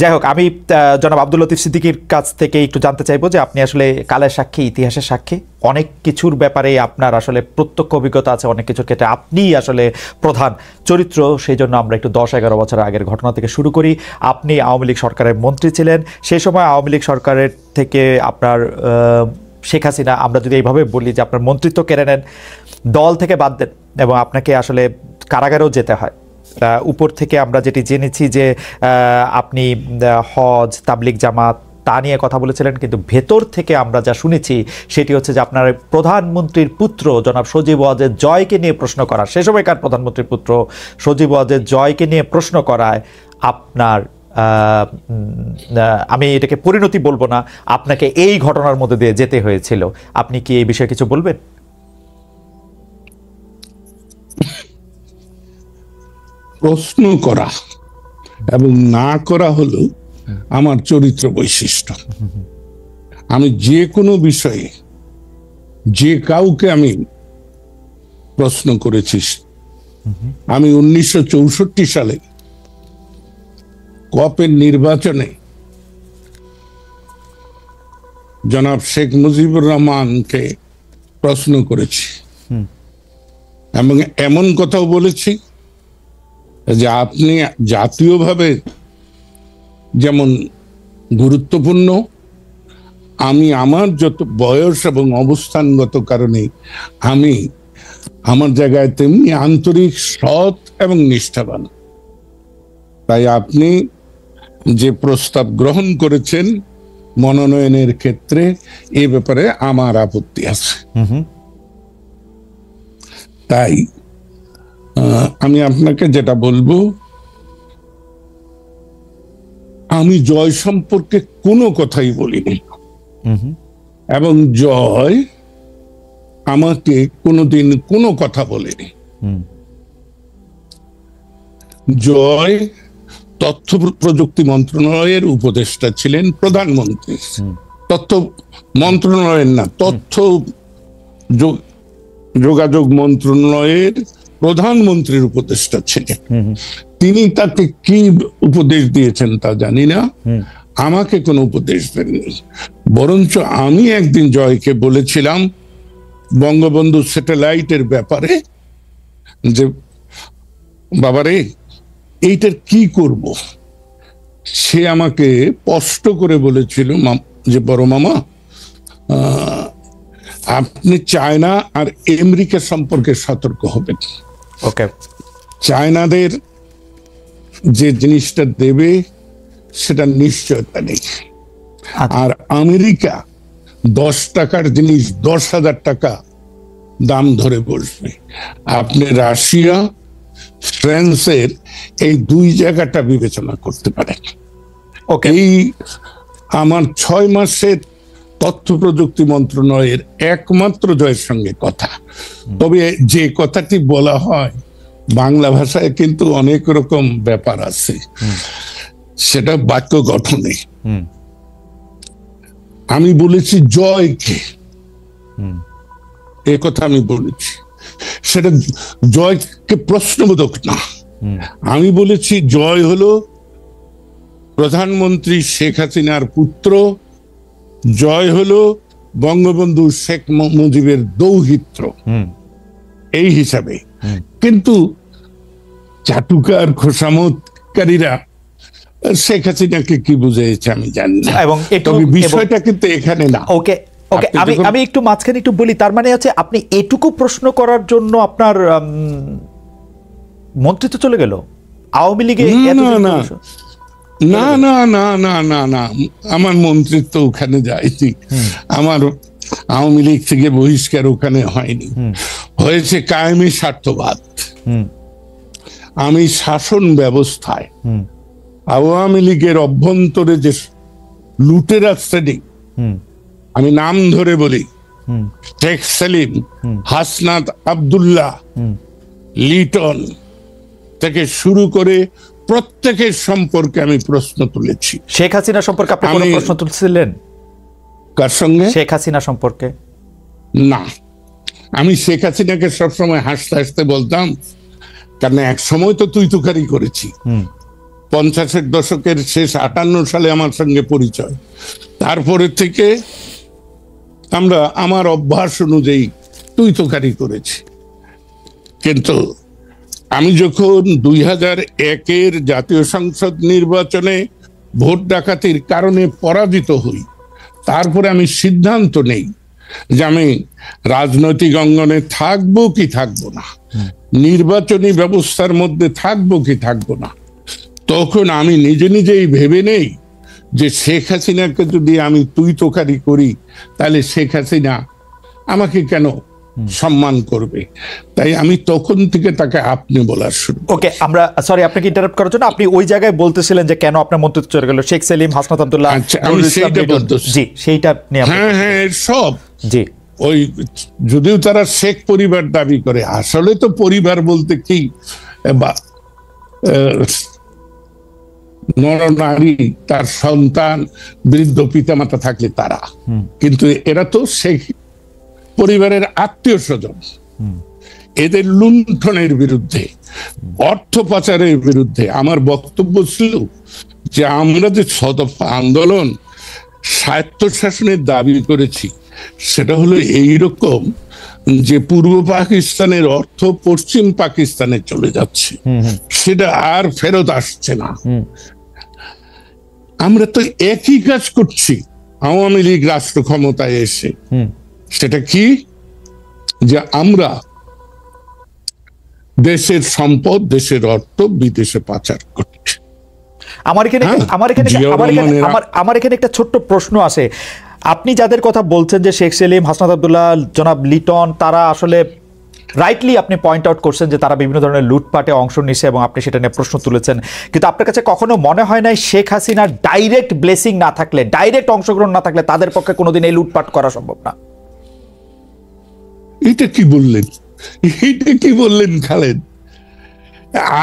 যাই হোক, আমি জনাব আব্দুল লতিফ সিদ্দিকীর কাছ থেকে একটু জানতে চাইবো যে আপনি আসলে কালের সাক্ষী, ইতিহাসের সাক্ষী, অনেক কিছুর ব্যাপারে আপনার আসলে প্রত্যক্ষ অভিজ্ঞতা আছে, অনেক কিছুর ক্ষেত্রে আপনিই আসলে প্রধান চরিত্র। সেই জন্য আমরা একটু 10-11 বছর আগের ঘটনা থেকে শুরু করি। আপনি আওয়ামী লীগ সরকারের মন্ত্রী ছিলেন। সেই সময় আওয়ামী লীগ সরকারের থেকে আপনার শেখ হাসিনা, আমরা যদি এইভাবে বলি যে আপনার মন্ত্রিত্ব কেড়ে নেন, দল থেকে বাদ দেন এবং আপনাকে আসলে কারাগারেও যেতে হয়। উপর থেকে আমরা যেটি জেনেছি যে আপনি হজ, তাবলিগ জামাত তা নিয়ে কথা বলেছিলেন, কিন্তু ভেতর থেকে আমরা যা শুনেছি সেটি হচ্ছে যে আপনার প্রধানমন্ত্রীর পুত্র জনাব সজীব ওয়াজেদ জয়কে নিয়ে প্রশ্ন করা, সে সময়কার প্রধানমন্ত্রীর পুত্র সজীব ওয়াজেদ জয়কে নিয়ে প্রশ্ন করায় আপনার, আমি এটাকে পরিণতি বলবো না, আপনাকে এই ঘটনার মধ্যে দিয়ে যেতে হয়েছিল। আপনি কি এই বিষয়ে কিছু বলবেন? প্রশ্ন করা এবং না করা হলো আমার চরিত্র বৈশিষ্ট্য। আমি যে কোনো বিষয়ে যে কাউকে আমি প্রশ্ন করেছি। আমি 1964 সালে কপের নির্বাচনে জনাব শেখ মুজিবুর রহমানকে প্রশ্ন করেছি এবং এমন কথাও বলেছি যে আপনি জাতীয়ভাবে যেমন গুরুত্বপূর্ণ, আমি আমার যত বয়স এবং অবস্থানগত কারণে আমি আমার জায়গায় তেমনি আন্তরিক, সৎ এবং নিষ্ঠাবান। তাই আপনি যে প্রস্তাব গ্রহণ করেছেন মনোনয়নের ক্ষেত্রে, এ ব্যাপারে আমার আপত্তি আছে। তাই আমি আপনাকে যেটা বলবো, আমি জয় সম্পর্কে কোনো কথাই বলিনি এবং জয় আমাকে কোনোদিন কোনো কথা বলেনি। জয় তথ্য প্রযুক্তি মন্ত্রণালয়ের উপদেষ্টা ছিলেন, প্রধানমন্ত্রী, তথ্য মন্ত্রণালয়ের না, তথ্য যোগাযোগ মন্ত্রণালয়ের প্রধানমন্ত্রীর উপদেষ্টা ছিলেন। তিনি তাকে কি উপদেশ দিয়েছেন তা জানি না, আমাকে কোনো উপদেশ দেননি। বরঞ্চ আমি একদিন জয়কে বলেছিলাম বঙ্গবন্ধু স্যাটেলাইটের ব্যাপারে যে বাবারে এইটার কি করব। সে আমাকে স্পষ্ট করে বলেছিল যে বড় মামা, আপনি চায়না আর আমেরিকা সম্পর্কে সতর্ক হবেন। চায়নাদের যে জিনিসটা দেবে সেটা নিশ্চয়তা নেই, আর আমেরিকা 10 টাকার জিনিস 10,000 টাকা দাম ধরে বসবে। আপনি রাশিয়া, ফ্রান্সের এই 2 জায়গাটা বিবেচনা করতে পারেন। এই আমার 6 মাসের তথ্য প্রযুক্তি মন্ত্রণালয়ের একমাত্র জয়ের সঙ্গে কথা। তবে যে কথাটি বলা হয় বাংলা ভাষায় কিন্তু অনেক রকম ব্যাপার আছে, সেটা বাক্য গঠনে। আমি বলেছি জয়কে, এ কথা আমি বলেছি, সেটা জয়কে প্রশ্নবোধক না। আমি বলেছি জয় হলো প্রধানমন্ত্রী শেখ হাসিনার পুত্র, জয় হলো বঙ্গবন্ধু শেখ মুজিবের দৌহিত্র, এই হিসাবে। কিন্তু চাটুকার খোসামতকারীরা শেখ হাসিনাকে কি বুঝিয়েছে আমি জানি না, এবং বিষয়টা কিন্তু এখানে না। ওকে, আমি একটু মাঝখানে একটু বলি। তার মানে হচ্ছে আপনি এটুকু প্রশ্ন করার জন্য আপনার মন্ত্রিত্ব চলে গেল আওয়ামী লীগে? না না না না না না, আমার মন্ত্রিত্ব ওখানে যায়নি। আমার আওয়ামী লীগ থেকে বহিষ্কার ওখানে হয়নি, হয়েছে কায়েমি স্বার্থবাদ। আমি শাসন ব্যবস্থায় আওয়ামী লীগের অভ্যন্তরে যে লুটেরা শ্রেণী, আমি নাম ধরে বলি, শেখ সেলিম, হাসনাত আব্দুল্লাহ, লিটন থেকে শুরু করে প্রত্যেকের সম্পর্কে আমি প্রশ্ন তুলেছি। শেখ হাসিনা সম্পর্কে আপনি কোনো প্রশ্ন তুলছিলেন? কার সঙ্গে? শেখ হাসিনা সম্পর্কে না। আমি শেখ হাসিনাকে সবসময় হাসতে হাসতে বলতাম, কারণ এক সময় তো তুই তুকারি করেছি, 50-এর দশকের শেষ 58 সালে আমার সঙ্গে পরিচয়। তারপরে থেকে আমরা আমার অভ্যাস অনুযায়ী তুই তোকারি করেছি। কিন্তু আমি যখন 2001-এর জাতীয় সংসদ নির্বাচনে ভোট ডাকাতির কারণে পরাজিত হই, তারপরে আমি সিদ্ধান্ত নেই যে আমি রাজনৈতিক অঙ্গনে থাকবো কি থাকবো না, নির্বাচনী ব্যবস্থার মধ্যে থাকবো কি থাকবো না। তখন আমি নিজে নিজেই ভেবে নেই যে শেখ হাসিনাকে যদি আমি তুই তোকারি করি তাহলে শেখ হাসিনা আমাকে কেন সম্মান করবে। তাই আমি তখন থেকে তাকে আপনি বলার শুরু। ওকে, আমরা সরি আপনাকে ইন্টারাপ্ট করার জন্য, আপনি ওই জায়গায় বলতেছিলেন যে কেন আপনার মন্তব্য চলে গেল শেখ সেলিম, হাসনাত আব্দুল্লাহ। আচ্ছা, আমি সেইটা বলতেছি। জি, সেইটা নিয়ে হ্যাঁ সব। জি, ওই যদিও তারা শেখ পরিবার দাবি করে, আসলে তো পরিবার বলতে কি নরনারী, তার সন্তান, বৃদ্ধ পিতামাতা থাকলে তারা, কিন্তু এরা তো শেখ পরিবারের আত্মীয় স্বজন। এদের লুণ্ঠনের বিরুদ্ধে, অর্থ পাচারের বিরুদ্ধে আমার বক্তব্য ছিল যে আমরা যে ছদফা আন্দোলন স্বায়ত্তশাসনের দাবি করেছি, সেটা হলো এইরকম যে পূর্ব পাকিস্তানের অর্থ পশ্চিম পাকিস্তানে চলে যাচ্ছে, সেটা আর ফেরত আসছে না। আমরা তো একই কাজ করছি আওয়ামী লীগ রাষ্ট্র ক্ষমতায় এসে। সেটা কি? যে আমরা দেশের সম্পদ, দেশের অর্থ বিদেশে পাচার করছি। আমার এখানে একটা ছোট্ট প্রশ্ন আছে। আপনি যাদের কথা বলছেন যে শেখ সেলিম, হাসনাত আব্দুল্লাহ, জনাব লিটন, তারা আসলে রাইটলি আপনি পয়েন্ট আউট করছেন যে তারা বিভিন্ন ধরনের লুটপাটে অংশ নিচ্ছে এবং আপনি সেটা নিয়ে প্রশ্ন তুলেছেন, কিন্তু আপনার কাছে কখনো মনে হয় নাই শেখ হাসিনার ডাইরেক্ট ব্লেসিং না থাকলে, ডাইরেক্ট অংশগ্রহণ না থাকলে তাদের পক্ষে কোনোদিন এই লুটপাট করা সম্ভব না? এটা কি বললেন, এটা কি বললেন খালেদ?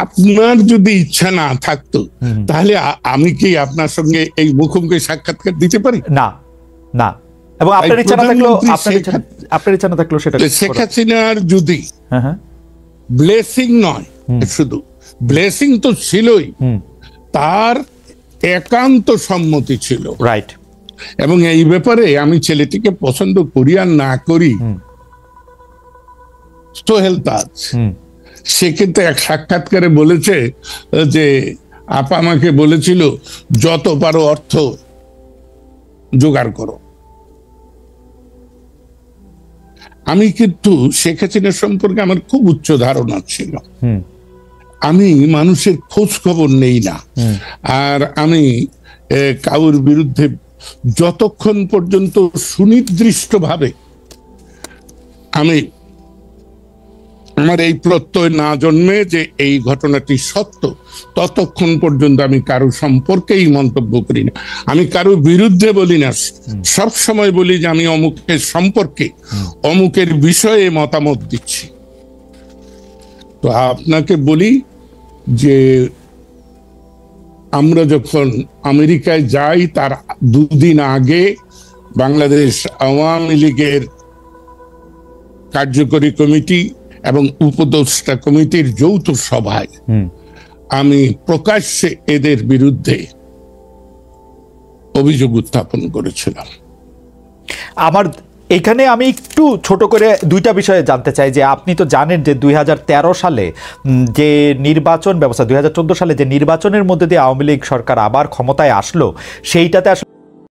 আপনার যদি ইচ্ছা না থাকতো তাহলে আমি কি আপনার সঙ্গে এই মুখোমুখি সাক্ষাৎকার দিতে পারি? না, না। এবং আপনার ইচ্ছা না থাকলেও, আপনার ইচ্ছা না থাকলেও সেটা শেখ হাসিনার যদি ব্লেসিং নয়, শুধু ব্লেসিং তো ছিলই, তার একান্ত সম্মতি ছিল, রাইট। এবং এই ব্যাপারে আমি ছেলেটিকে পছন্দ করি আর না করি, সোহেল তাজ সে কিন্তু এক সাক্ষাৎকারে বলেছে যে আপা আমাকে বলেছিল যত পারো অর্থ জোগাড় করো। আমি কিন্তু শেখ হাসিনা সম্পর্কে আমার খুব উচ্চ ধারণা ছিল। আমি মানুষের খোঁজ খবর নেই না, আর আমি কারোর বিরুদ্ধে যতক্ষণ পর্যন্ত সুনির্দিষ্টভাবে আমি আমার এই প্রত্যয় না জন্মে যে এই ঘটনাটি সত্য, ততক্ষণ পর্যন্ত আমি কারো সম্পর্কেই মন্তব্য করি না। আমি কারো বিরুদ্ধে বলি না, সব সময় বলি যে আমি অমুকের সম্পর্কে, অমুকের বিষয়ে মতামত দিচ্ছি। তো আপনাকে বলি যে আমরা যখন আমেরিকায় যাই তার দুদিন আগে বাংলাদেশ আওয়ামী লীগের কার্যকরী কমিটি এবং উপদেষ্টা কমিটির যৌথ সভায় আমি প্রকাশ্যে এদের বিরুদ্ধে অভিযোগ উত্থাপন করেছিলাম। আমার এখানে আমি একটু ছোট করে দুইটা বিষয়ে জানতে চাই যে আপনি তো জানেন যে 2013 সালে যে নির্বাচন ব্যবস্থা, 2014 সালে যে নির্বাচনের মধ্যে দিয়ে আওয়ামী লীগ সরকার আবার ক্ষমতায় আসলো, সেইটাতে আসলে